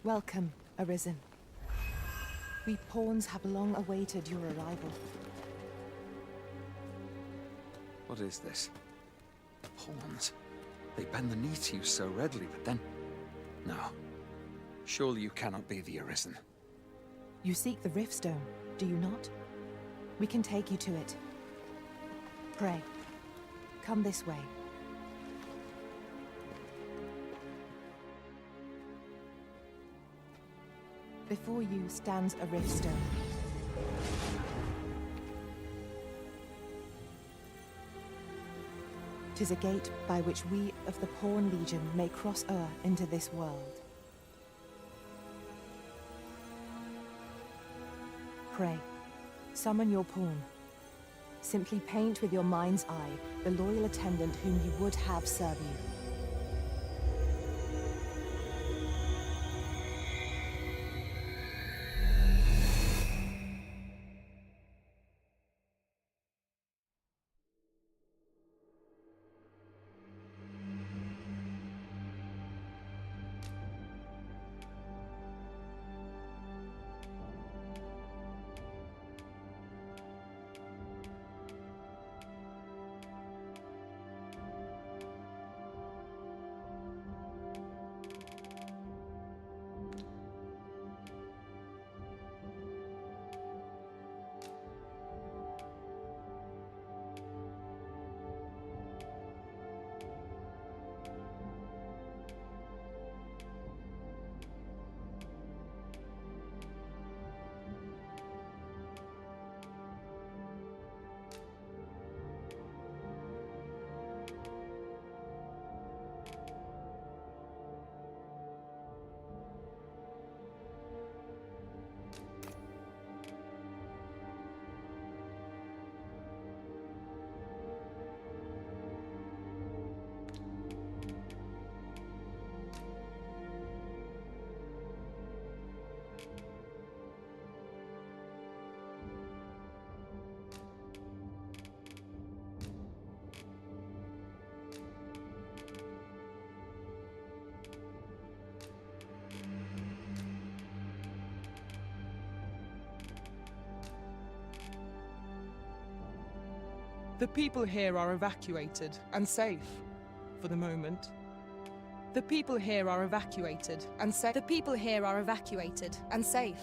Welcome, Arisen. We pawns have long awaited your arrival. What is this? Pawns? They bend the knee to you so readily, but then... No. Surely you cannot be the Arisen. You seek the Riftstone, do you not? We can take you to it. Pray. Come this way. Before you stands a Riftstone. Tis a gate by which we of the Pawn Legion may cross o'er into this world. Pray, summon your pawn. Simply paint with your mind's eye the loyal attendant whom you would have serve you. The people here are evacuated and safe, for the moment. The people here are evacuated and safe. The people here are evacuated and safe,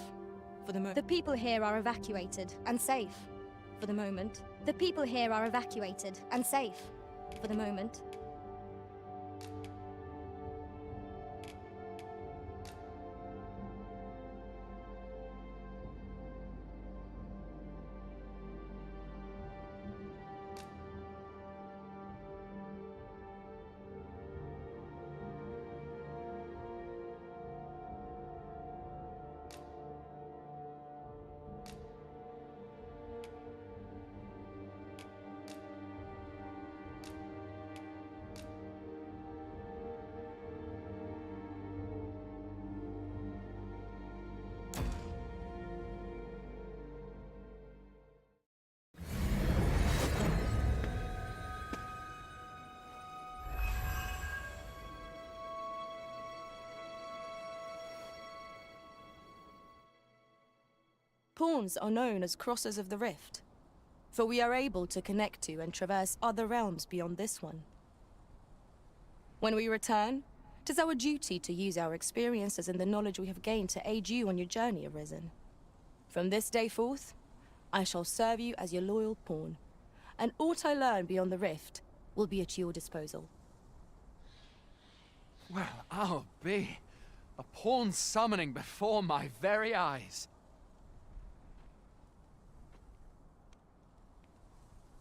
for the moment. The people here are evacuated and safe, for the moment. The people here are evacuated and safe, for the moment. Pawns are known as Crossers of the Rift, for we are able to connect to and traverse other realms beyond this one. When we return, 'tis our duty to use our experiences and the knowledge we have gained to aid you on your journey, Arisen. From this day forth, I shall serve you as your loyal pawn, and aught I learn beyond the Rift will be at your disposal. Well, I'll be. A pawn summoning before my very eyes.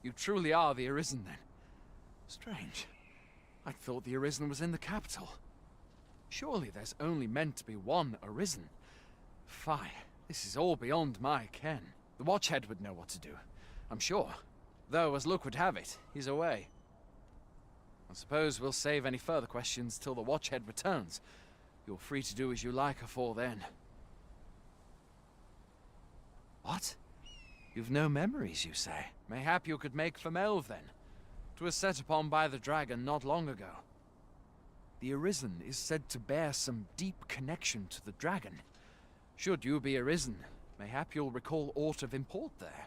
You truly are the Arisen, then? Strange. I thought the Arisen was in the capital. Surely there's only meant to be one Arisen. Fie, this is all beyond my ken. The Watchhead would know what to do, I'm sure. Though, as luck would have it, he's away. I suppose we'll save any further questions till the Watchhead returns. You're free to do as you like afore then. What? You've no memories, you say? Mayhap you could make for Melve, then. 'Twas set upon by the dragon not long ago. The Arisen is said to bear some deep connection to the dragon. Should you be Arisen, mayhap you'll recall aught of import there.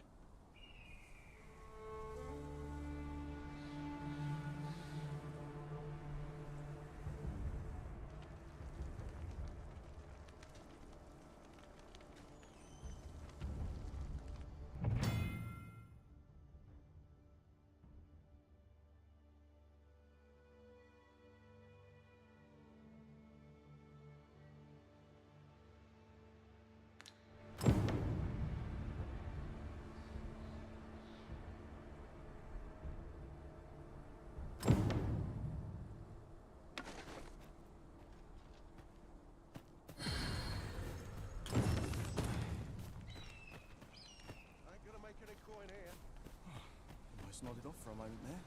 Almost nodded off for a moment there.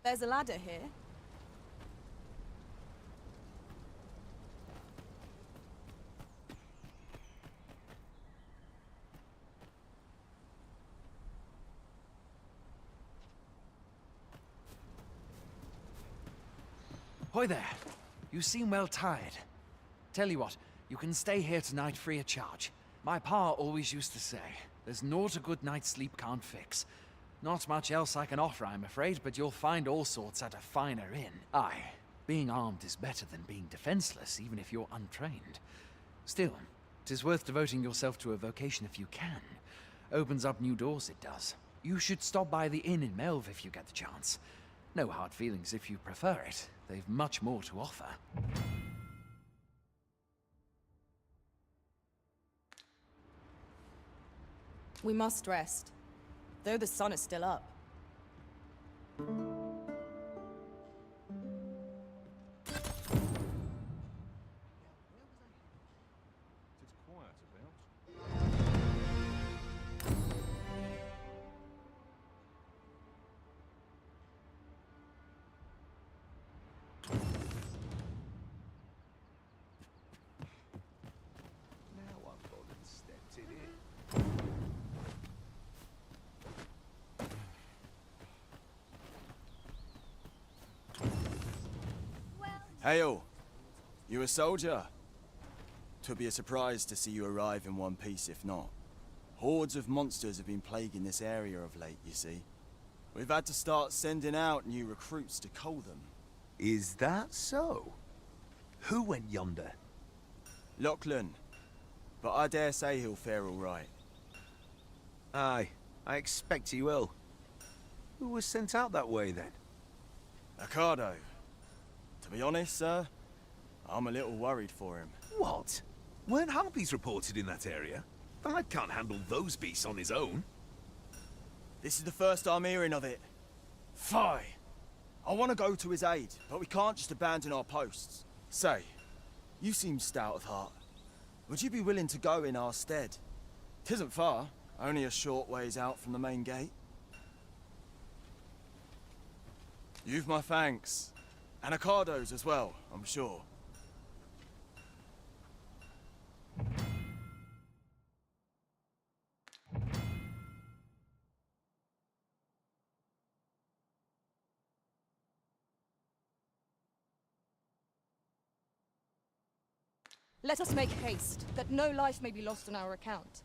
There's a ladder here. Hoy there. You seem well tired. Tell you what, you can stay here tonight free of charge. My pa always used to say, there's naught a good night's sleep can't fix. Not much else I can offer, I'm afraid, but you'll find all sorts at a finer inn. Aye, being armed is better than being defenseless, even if you're untrained. Still, 'tis worth devoting yourself to a vocation if you can. Opens up new doors, it does. You should stop by the inn in Melve if you get the chance. No hard feelings if you prefer it. They've much more to offer. We must rest, though the sun is still up. Hey all, you a soldier? 'Twould be a surprise to see you arrive in one piece if not. Hordes of monsters have been plaguing this area of late, you see. We've had to start sending out new recruits to cull them. Is that so? Who went yonder? Lachlan, but I dare say he'll fare all right. Aye, I expect he will. Who was sent out that way then? Ricardo. To be honest, sir, I'm a little worried for him. What? Weren't harpies reported in that area? The lad can't handle those beasts on his own. This is the first I'm hearing of it. Fie! I want to go to his aid, but we can't just abandon our posts. Say, you seem stout of heart. Would you be willing to go in our stead? 'Tisn't far, only a short ways out from the main gate. You've my thanks. And Ricardo's as well, I'm sure. Let us make haste, that no life may be lost on our account.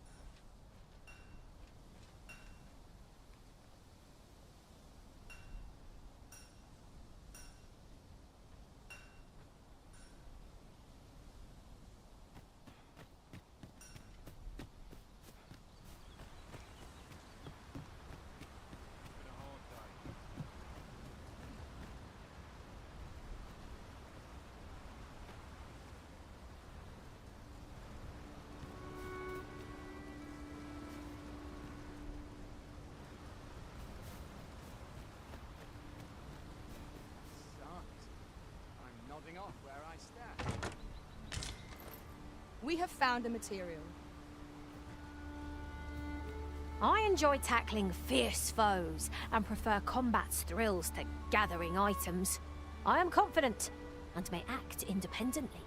Off where I stand. We have found a material. I enjoy tackling fierce foes and prefer combat's thrills to gathering items. I am confident and may act independently.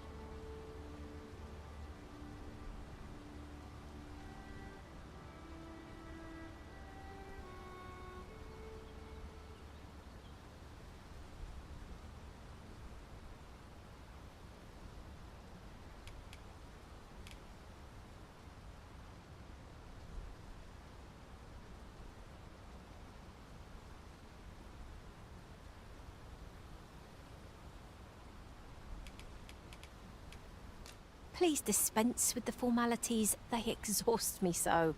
please dispense with the formalities? They exhaust me so.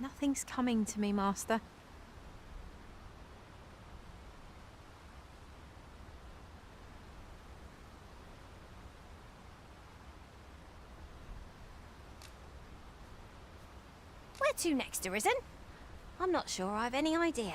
Nothing's coming to me, Master. Where to next, Arisen? I'm not sure I've any idea.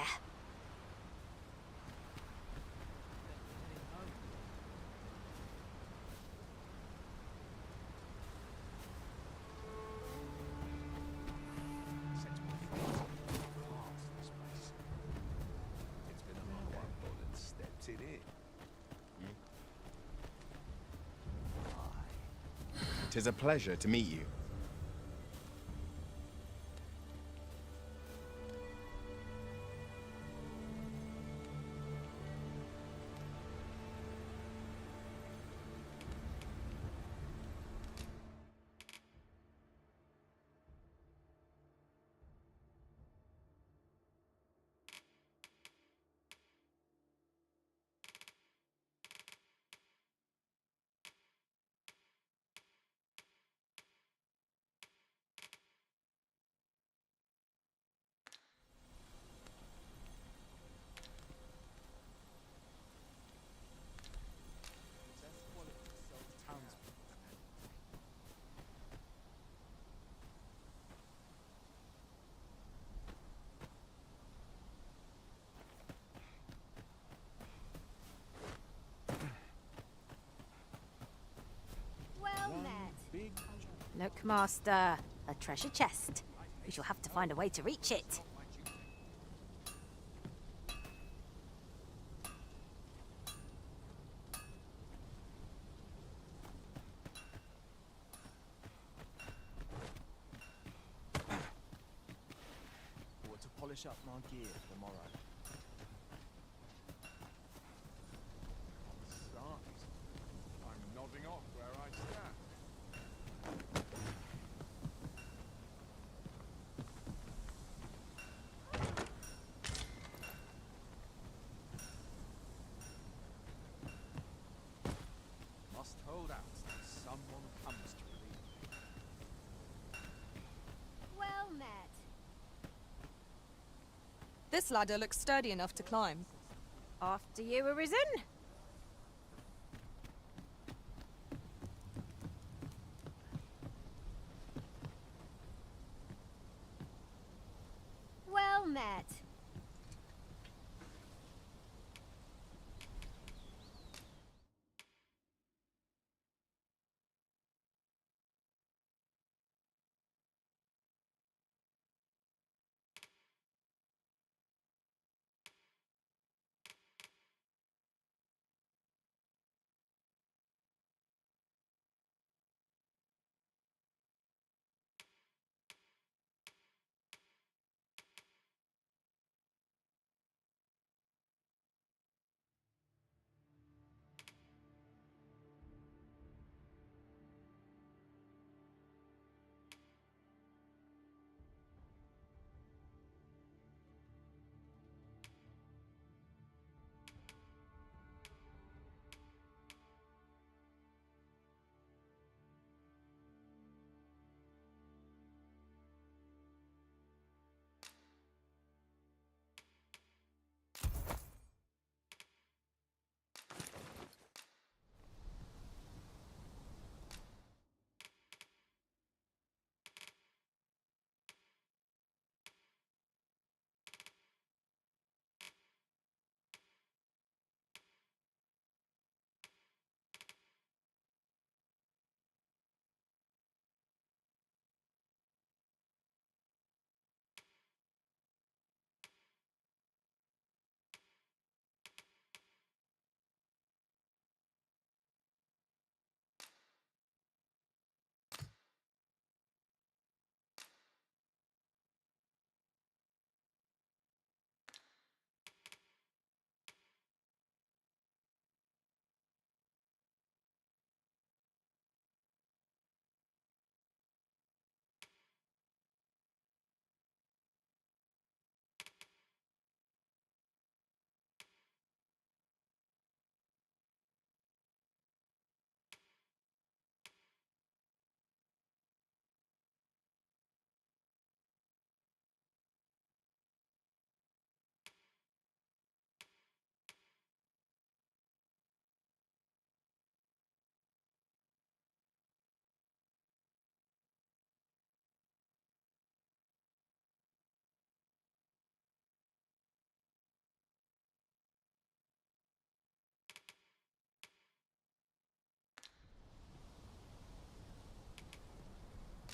Tis a pleasure to meet you. Look, Master. A treasure chest. We shall have to find a way to reach it. Or to polish up my gear for tomorrow. I'm nodding off where I stand. Must hold out till someone comes to relieve me. Well met. This ladder looks sturdy enough to climb. After you, Arisen. Well met.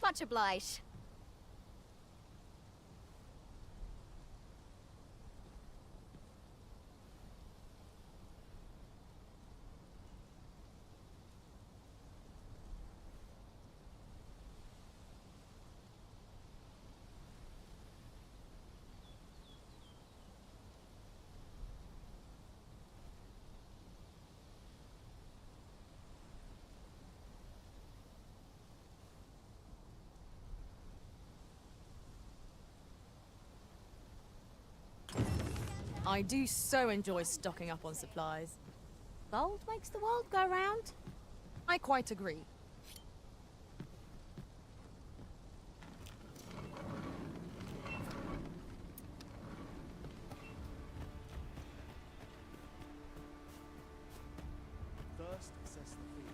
Much obliged. I do so enjoy stocking up on supplies. Gold makes the world go round. I quite agree. First, assess the field.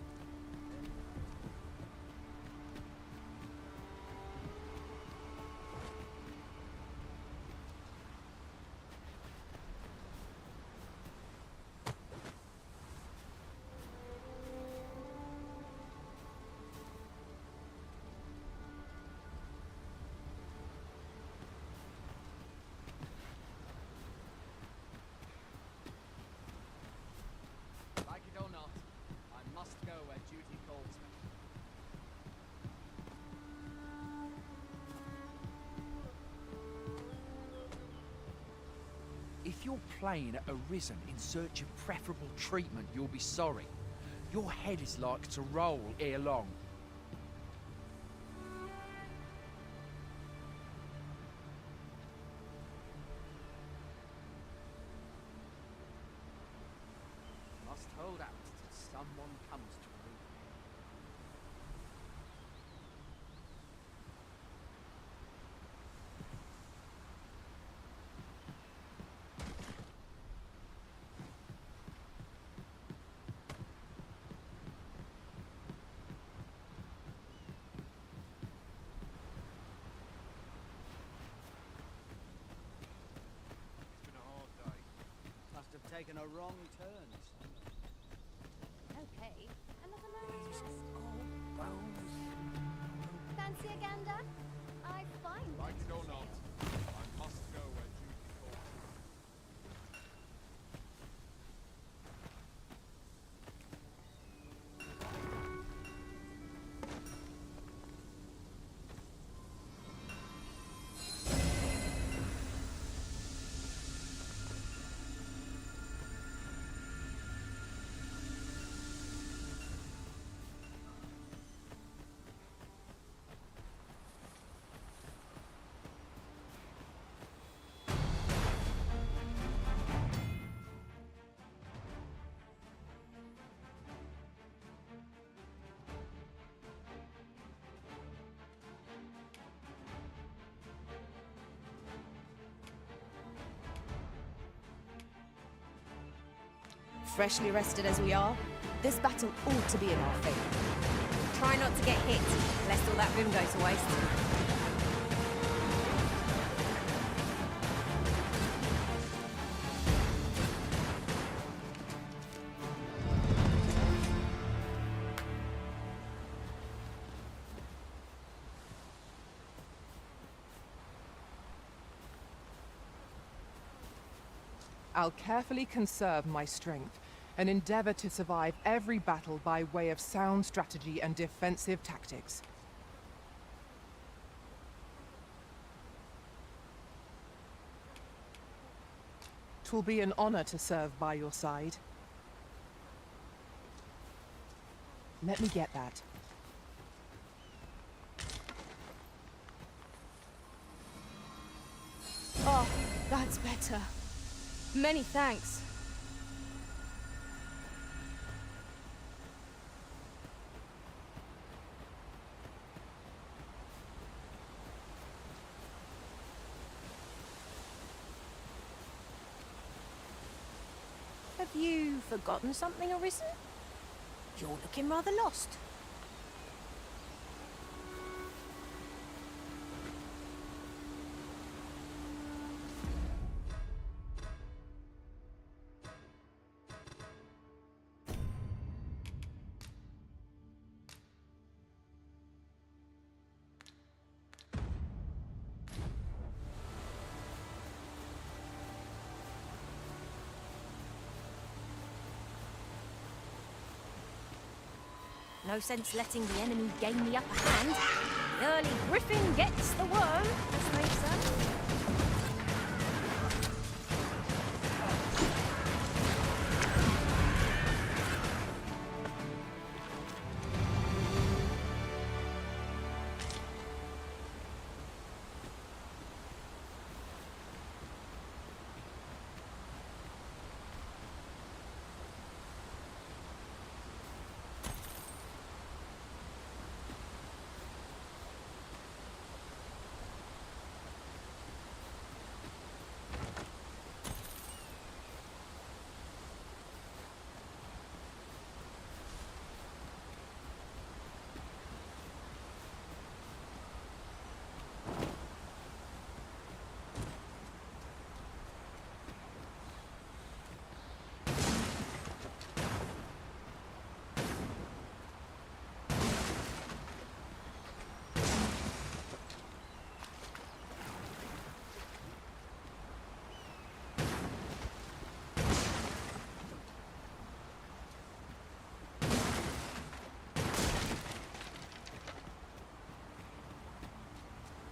Like it or not, I must go where duty calls me. If you're playing Arisen in search of preferable treatment, you'll be sorry. Your head is like to roll ere long. Must hold out till someone comes to relieve me. It's been a hard day. Must have taken a wrong turn. Okay, another moment's rest. Fancy a gander? I find Like next it or to not, it. I must go where duty calls me. Freshly rested as we are, this battle ought to be in our favour. Try not to get hit, lest all that room go to waste. I'll carefully conserve my strength and endeavor to survive every battle by way of sound strategy and defensive tactics. 'Twill be an honor to serve by your side. Let me get that. Oh, that's better. Many thanks. Have you forgotten something, Arisen? You're looking rather lost. No sense letting the enemy gain the upper hand. The early griffin gets the worm, as they say.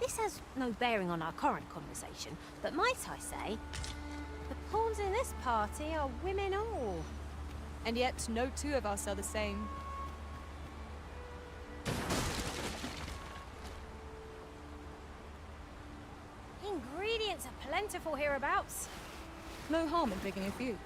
This has no bearing on our current conversation, but might I say, the pawns in this party are women all. And yet, no two of us are the same. Ingredients are plentiful hereabouts. No harm in picking a few.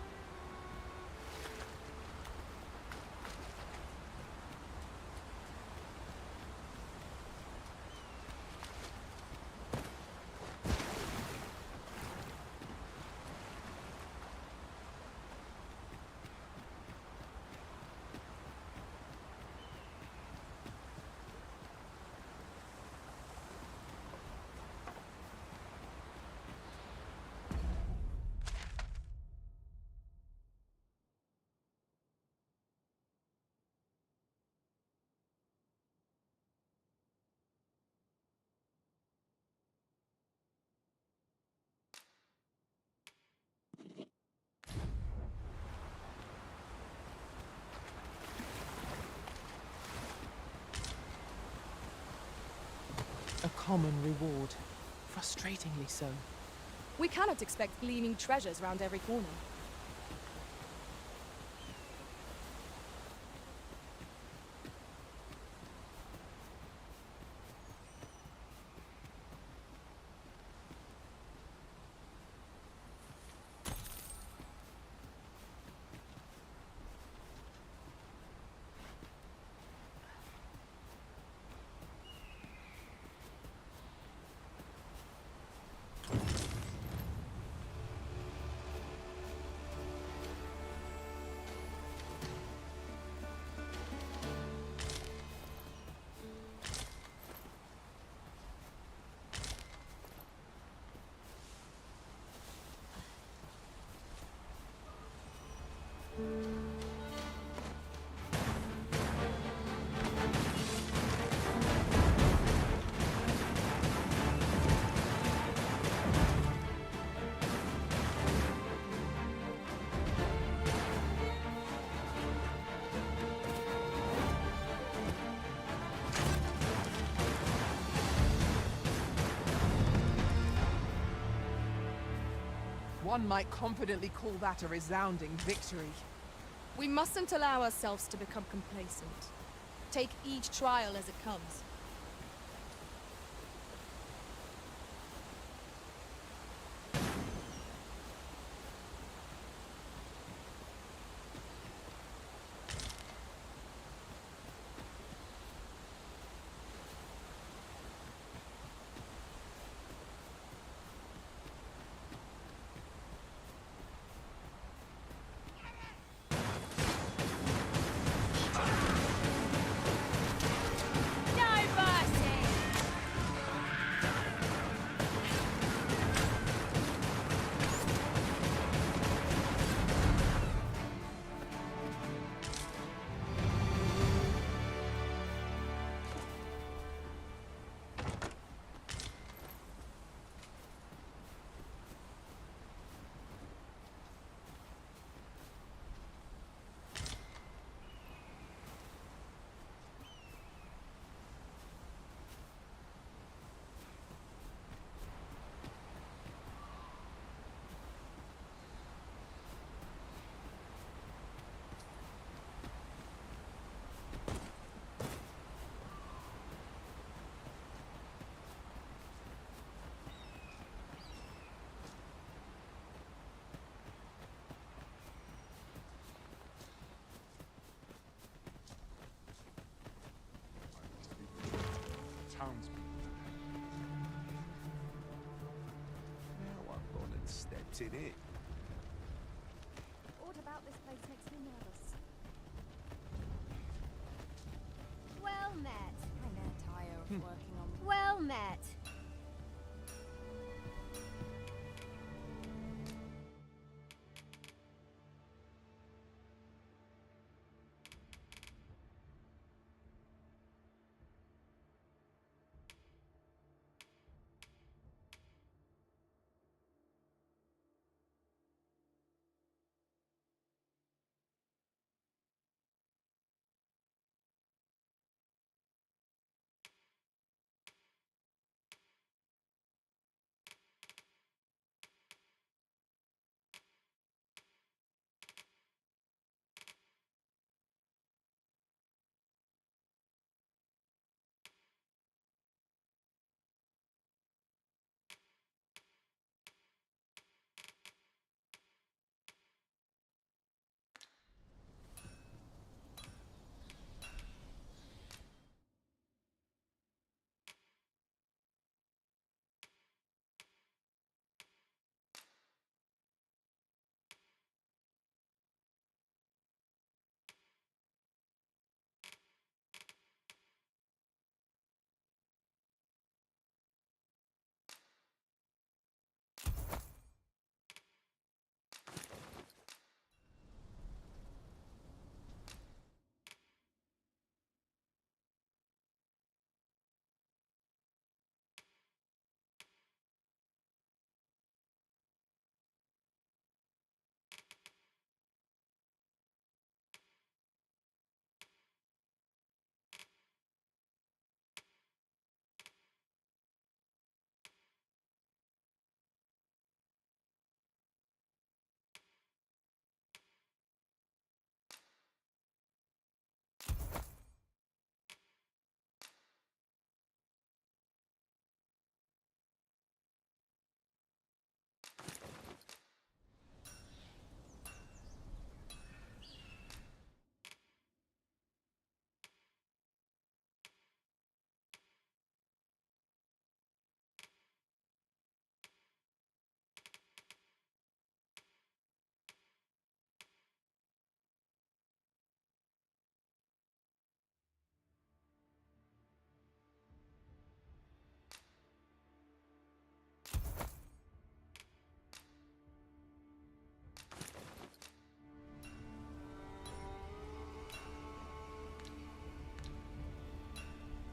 A common reward. Frustratingly so. We cannot expect gleaming treasures round every corner. One might confidently call that a resounding victory. We mustn't allow ourselves to become complacent. Take each trial as it comes. No stepped in it. What about this place makes me nervous? Well met. I never tire of working on. Well met.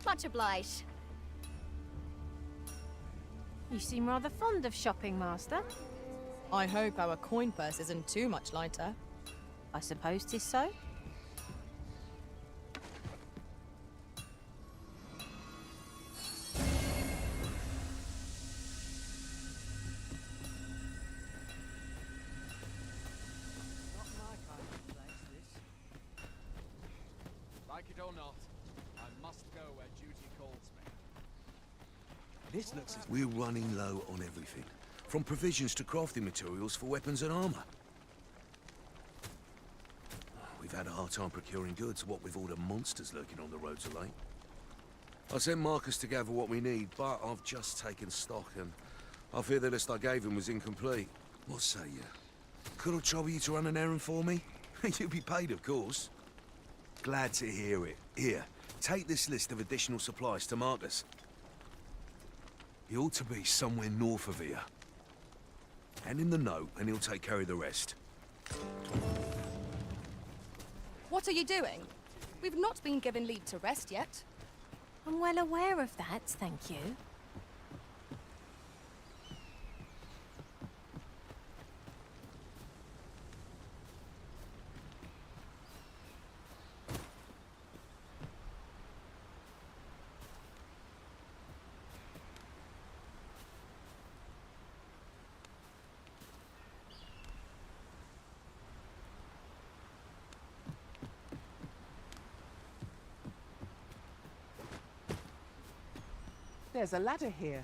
Much obliged. You seem rather fond of shopping, Master. I hope our coin purse isn't too much lighter. I suppose 'tis so. Not my kind of place, this. Like it or not, I must go where duty calls me. This looks as... We're running low on everything, from provisions to crafting materials for weapons and armor. We've had a hard time procuring goods, what with all the monsters lurking on the roads of late. I sent Marcus to gather what we need, but I've just taken stock, and I fear the list I gave him was incomplete. What say you? Could I trouble you to run an errand for me? You'll be paid, of course. Glad to hear it. Here, take this list of additional supplies to Marcus. He ought to be somewhere north of here. Hand him the note, and he'll take care of the rest. What are you doing? We've not been given leave to rest yet. I'm well aware of that, thank you. There's a ladder here.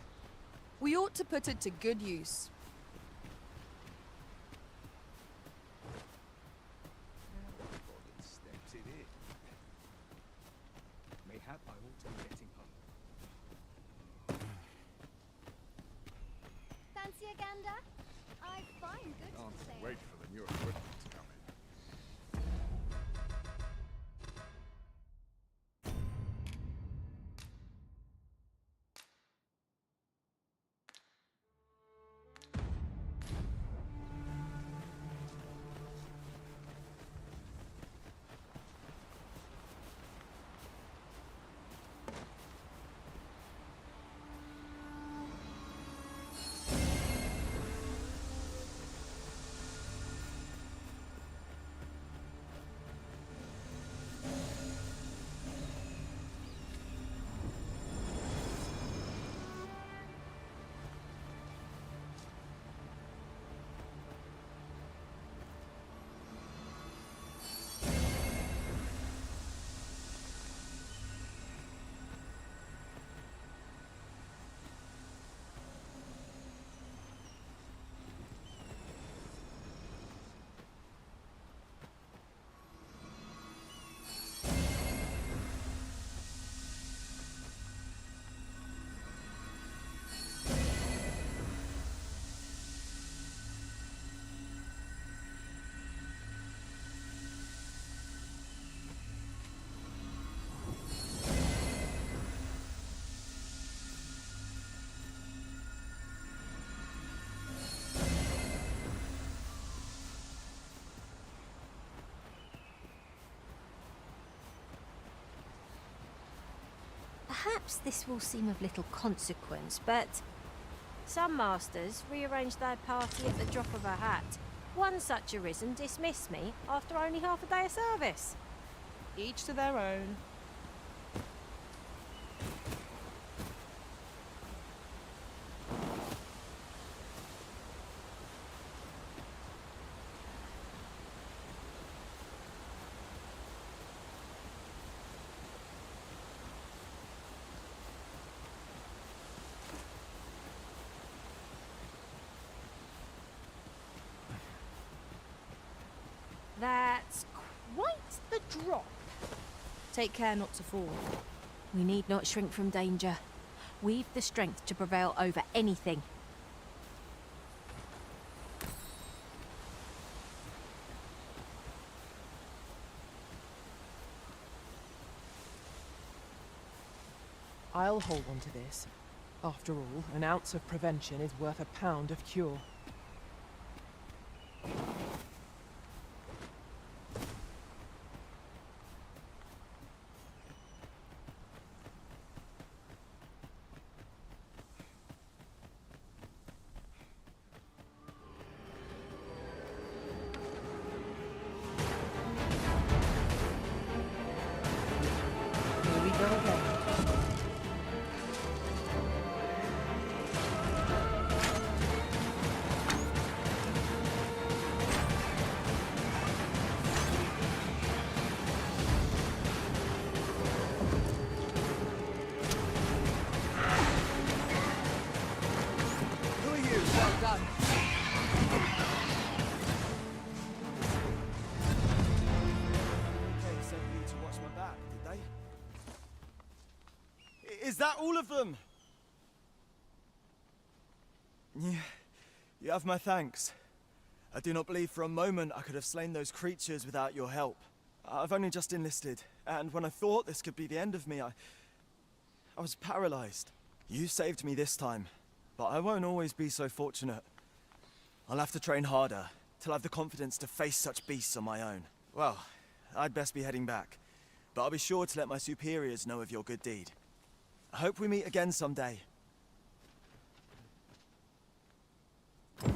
We ought to put it to good use. Stepped in it. Mayhap I ought to be getting home. Fancy a gander? I've fine goods Can't for sale. wait for the new equipment to come in. Perhaps this will seem of little consequence, but some masters rearrange their party at the drop of a hat. One such arisen dismissed me after only half a day of service. Each to their own. That's quite the drop. Take care not to fall. We need not shrink from danger. We've the strength to prevail over anything. I'll hold on to this. After all, an ounce of prevention is worth a pound of cure. Here we go again. Who are you? Well done. Okay, sent you to watch my back, did they? Is that all of them? You have my thanks. I do not believe for a moment I could have slain those creatures without your help. I've only just enlisted, and when I thought this could be the end of me, I was paralyzed. You saved me this time, but I won't always be so fortunate. I'll have to train harder, till I've the confidence to face such beasts on my own. Well, I'd best be heading back, but I'll be sure to let my superiors know of your good deed. I hope we meet again someday.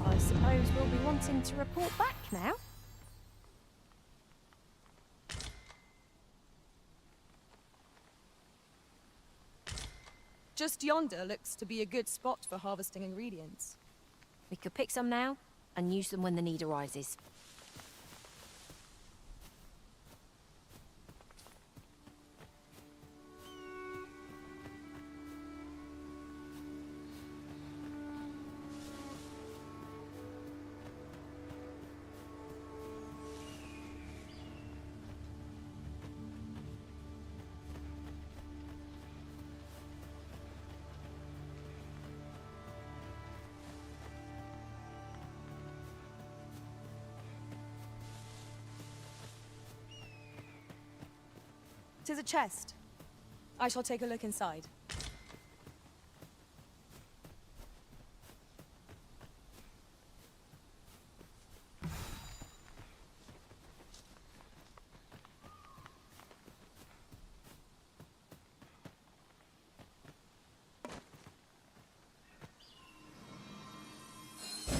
I suppose we'll be wanting to report back now. Just yonder looks to be a good spot for harvesting ingredients. We could pick some now and use them when the need arises. 'Tis a chest. I shall take a look inside.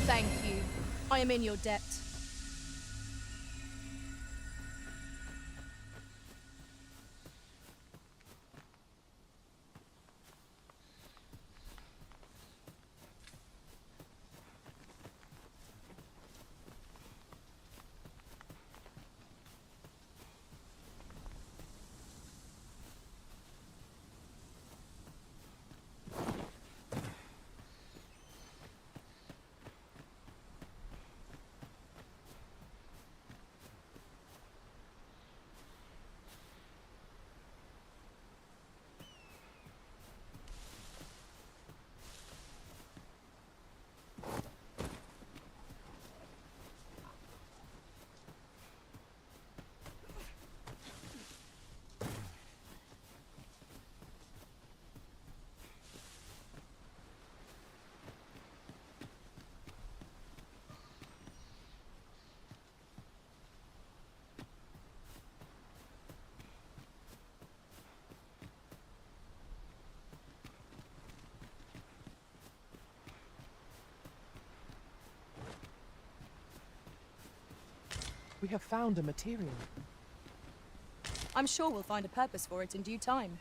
Thank you. I am in your debt. We have found a material. I'm sure we'll find a purpose for it in due time.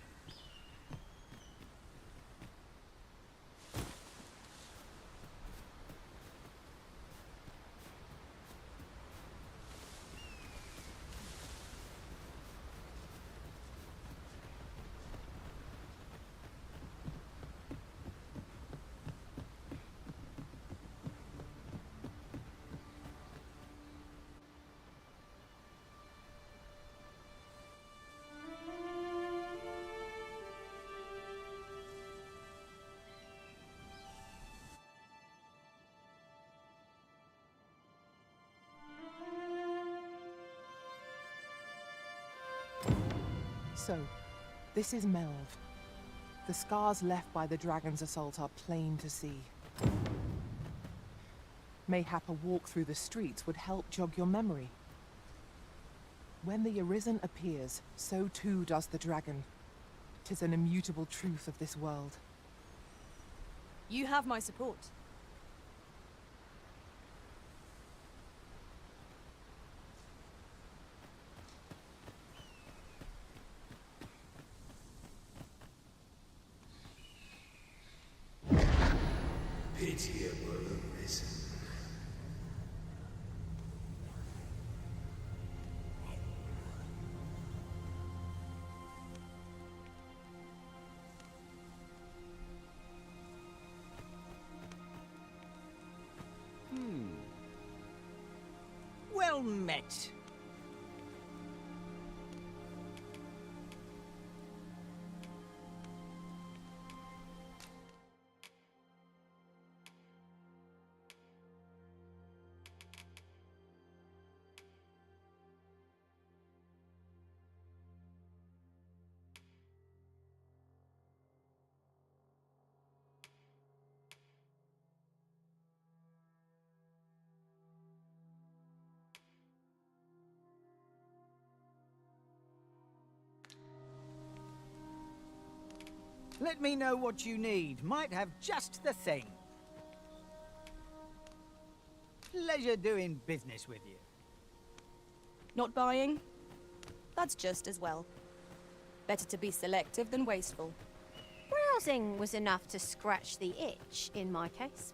So, this is Melv. The scars left by the dragon's assault are plain to see. Mayhap a walk through the streets would help jog your memory. When the Arisen appears, so too does the dragon. 'Tis an immutable truth of this world. You have my support. Pitiable Arisen. Well met. Let me know what you need. Might have just the thing. Pleasure doing business with you. Not buying? That's just as well. Better to be selective than wasteful. Browsing was enough to scratch the itch, in my case.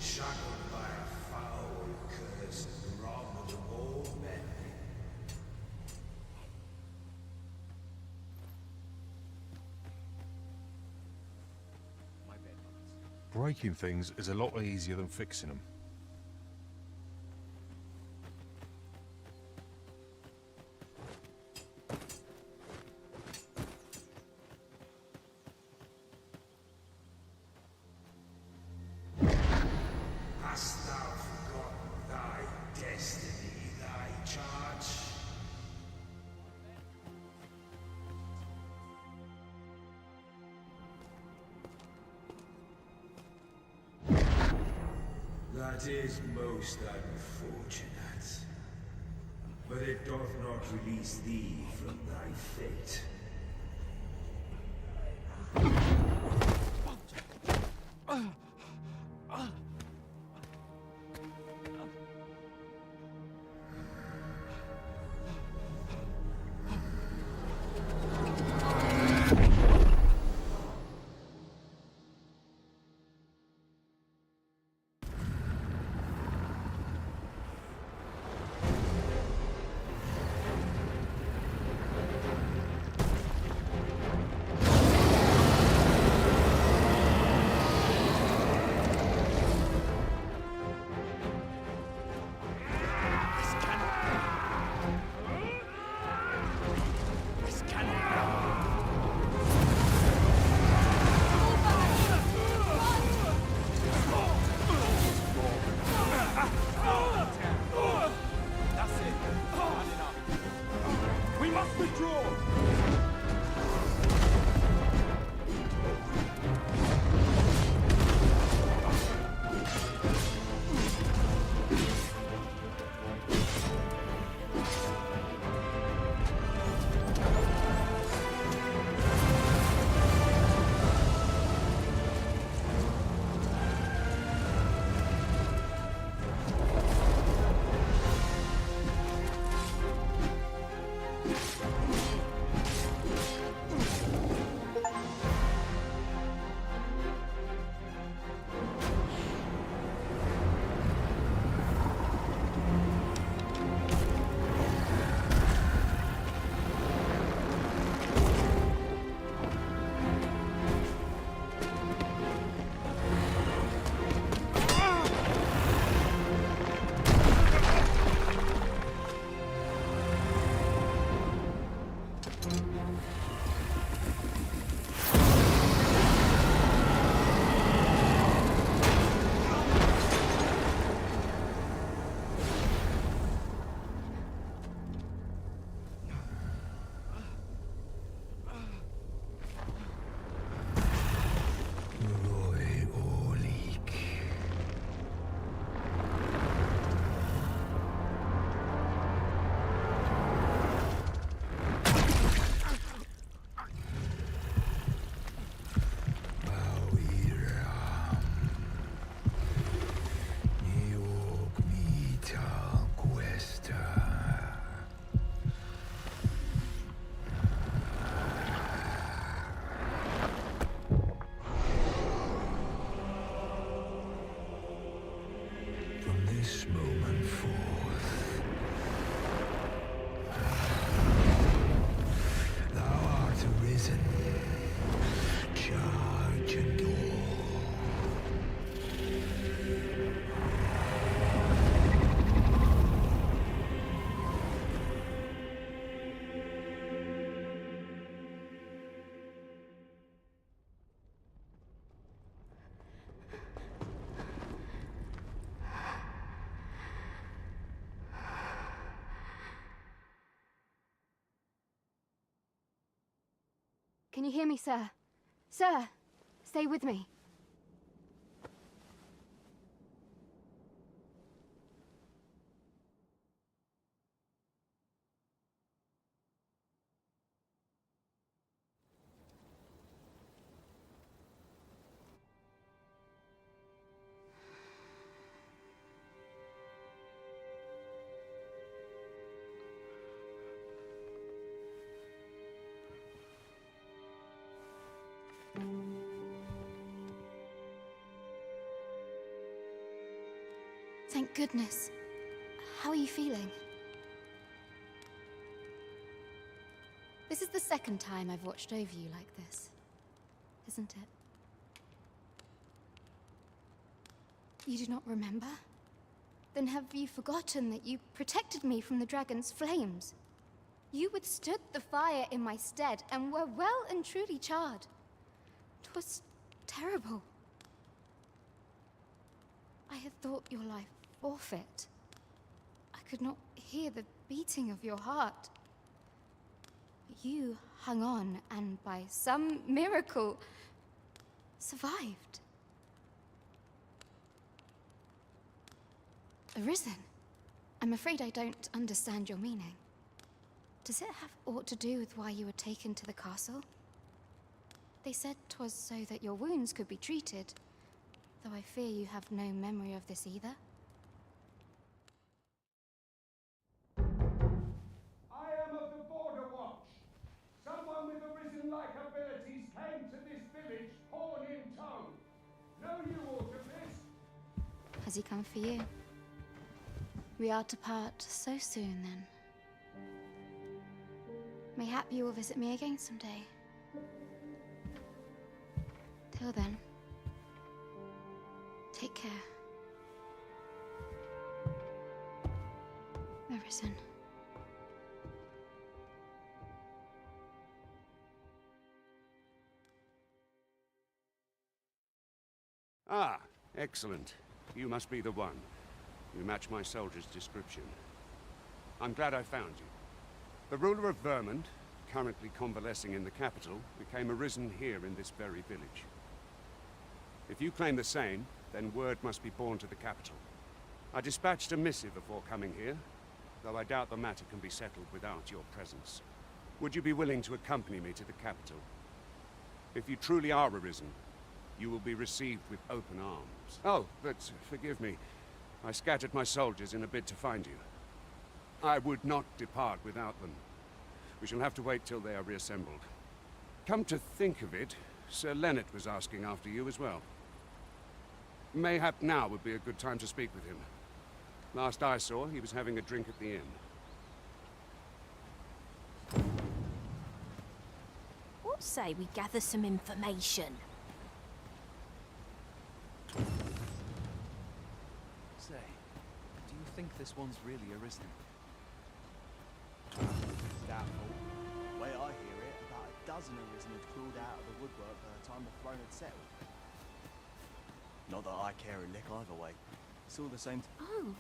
Shackled by a foul curse, robbed of all men. Breaking things is a lot easier than fixing them. That is most unfortunate. But it doth not release thee from thy fate. This moment forth, thou art arisen, charge and all. Can you hear me, sir? Sir, stay with me. Thank goodness. How are you feeling? This is the second time I've watched over you like this, isn't it? You do not remember? Then have you forgotten that you protected me from the dragon's flames? You withstood the fire in my stead and were well and truly charred. 'Twas terrible. I had thought your life forfeit. I could not hear the beating of your heart. But you hung on and by some miracle survived. Arisen? I'm afraid I don't understand your meaning. Does it have aught to do with why you were taken to the castle? They said 'twas so that your wounds could be treated, though I fear you have no memory of this either. I am of the Border Watch. Someone with Arisen-like abilities came to this village, horn in tow. Know you aught of this? Has he come for you? We are to part so soon, then. Mayhap you will visit me again someday. Till then, take care. Arisen. Ah, excellent. You must be the one. You match my soldier's description. I'm glad I found you. The ruler of Vermont, currently convalescing in the capital, became arisen here in this very village. If you claim the same, then word must be borne to the capital. I dispatched a missive before coming here, though I doubt the matter can be settled without your presence. Would you be willing to accompany me to the capital? If you truly are arisen, you will be received with open arms. Oh, but forgive me. I scattered my soldiers in a bid to find you. I would not depart without them. We shall have to wait till they are reassembled. Come to think of it, Sir Leonard was asking after you as well. Mayhap now would be a good time to speak with him. Last I saw, he was having a drink at the inn. What say we gather some information? Say, do you think this one's really Arisen? Doubtful. The way I hear it, about a dozen Arisen had crawled out of the woodwork by the time the throne had settled. Not that I care a lick either way. It's all the same. Oh,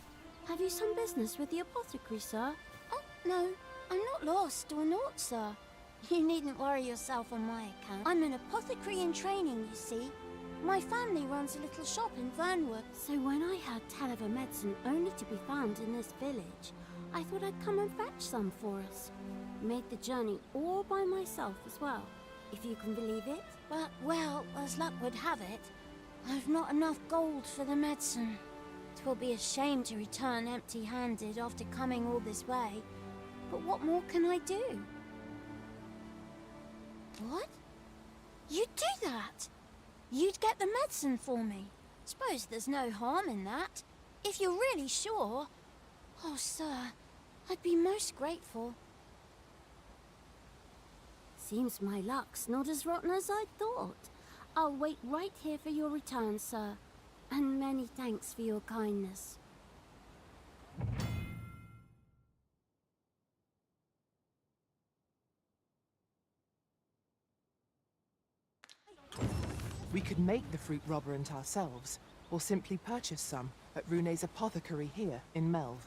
have you some business with the apothecary, sir? Oh, no, I'm not lost or naught, sir. You needn't worry yourself on my account. I'm an apothecary in training, you see. My family runs a little shop in Vernwood. So when I heard tell of a medicine only to be found in this village, I thought I'd come and fetch some for us. Made the journey all by myself as well, if you can believe it. But, well, as luck would have it, I've not enough gold for the medicine. 'Twill be a shame to return empty-handed after coming all this way. But what more can I do? What? You'd do that? You'd get the medicine for me? Suppose there's no harm in that. If you're really sure. Oh, sir, I'd be most grateful. Seems my luck's not as rotten as I thought. I'll wait right here for your return, sir. And many thanks for your kindness. We could make the fruit robberant ourselves, or simply purchase some at Rune's apothecary here in Melv.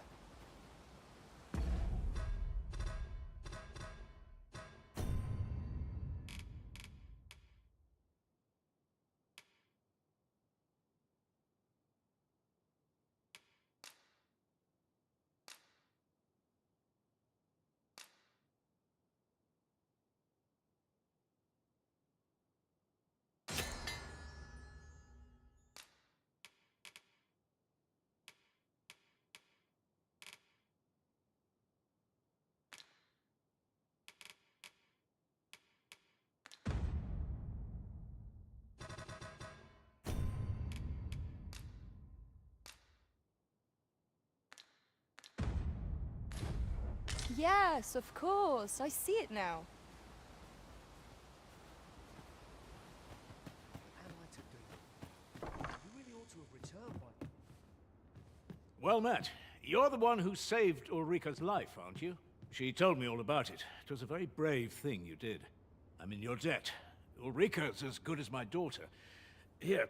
Yes, of course. I see it now. Well met. You're the one who saved Ulrika's life, aren't you? She told me all about it. It was a very brave thing you did. I'm in your debt. Ulrika's as good as my daughter. Here,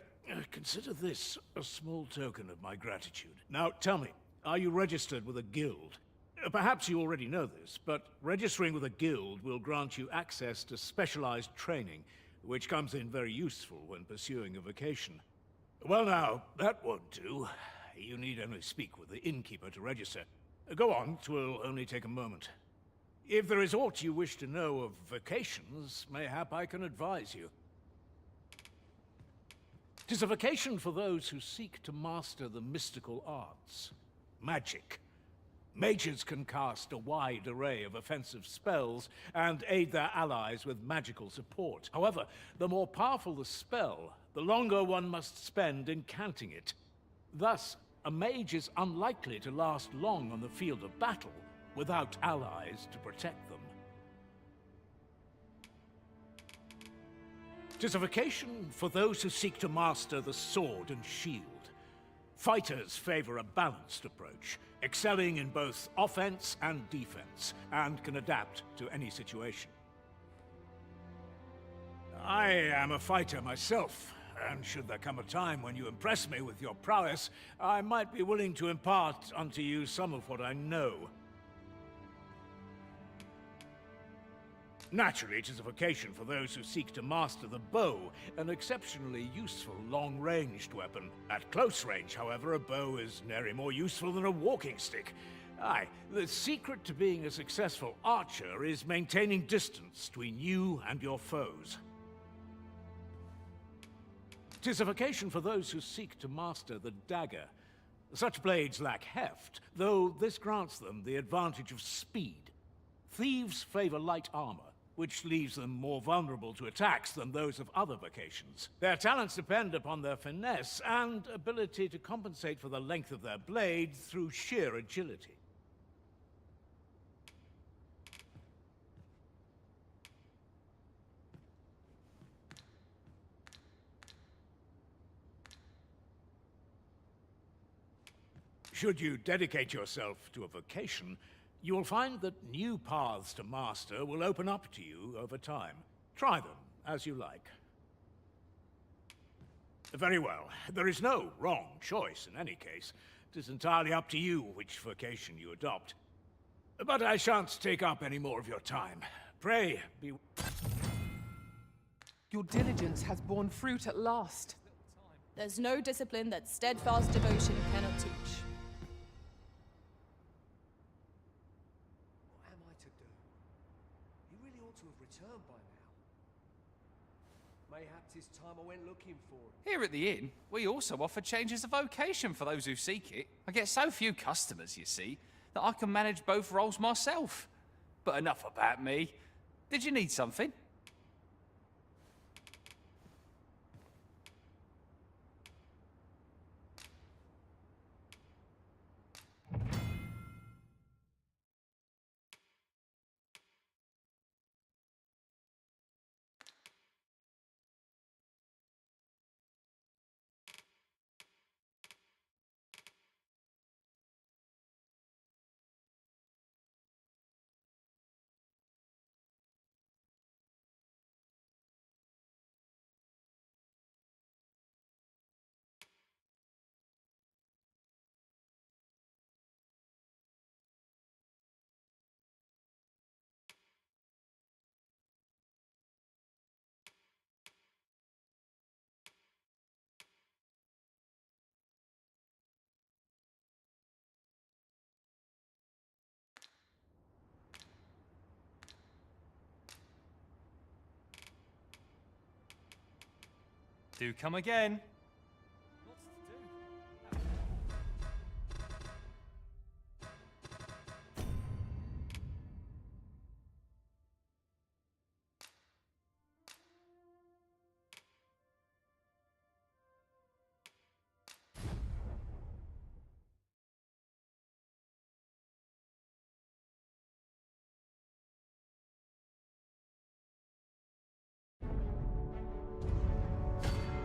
consider this a small token of my gratitude. Now, tell me, are you registered with a guild? Perhaps you already know this, but registering with a guild will grant you access to specialized training, which comes in very useful when pursuing a vocation. Well now, that won't do. You need only speak with the innkeeper to register. Go on, 'twill only take a moment. If there is aught you wish to know of vacations, mayhap I can advise you. 'Tis a vacation for those who seek to master the mystical arts. Magic. Mages can cast a wide array of offensive spells and aid their allies with magical support. However, the more powerful the spell, the longer one must spend incanting it. Thus, a mage is unlikely to last long on the field of battle without allies to protect them. 'Tis a vacation for those who seek to master the sword and shield. Fighters favor a balanced approach, excelling in both offense and defense, and can adapt to any situation. I am a fighter myself, and should there come a time when you impress me with your prowess, I might be willing to impart unto you some of what I know. Naturally, it is a vocation for those who seek to master the bow, an exceptionally useful long-ranged weapon. At close range, however, a bow is nary more useful than a walking stick. Aye, the secret to being a successful archer is maintaining distance between you and your foes. 'Tis a vocation for those who seek to master the dagger. Such blades lack heft, though this grants them the advantage of speed. Thieves favor light armor, which leaves them more vulnerable to attacks than those of other vocations. Their talents depend upon their finesse and ability to compensate for the length of their blade through sheer agility. Should you dedicate yourself to a vocation, you will find that new paths to master will open up to you over time. Try them as you like. Very well. There is no wrong choice in any case. It is entirely up to you which vocation you adopt. But I shan't take up any more of your time. Pray be... Your diligence has borne fruit at last. There's no discipline that steadfast devotion cannot teach. What am I to do? He really ought to have returned by now. Mayhaps it's time I went looking for him. Here at the inn, we also offer changes of vocation for those who seek it. I get so few customers, you see, that I can manage both roles myself. But enough about me. Did you need something? Do come again.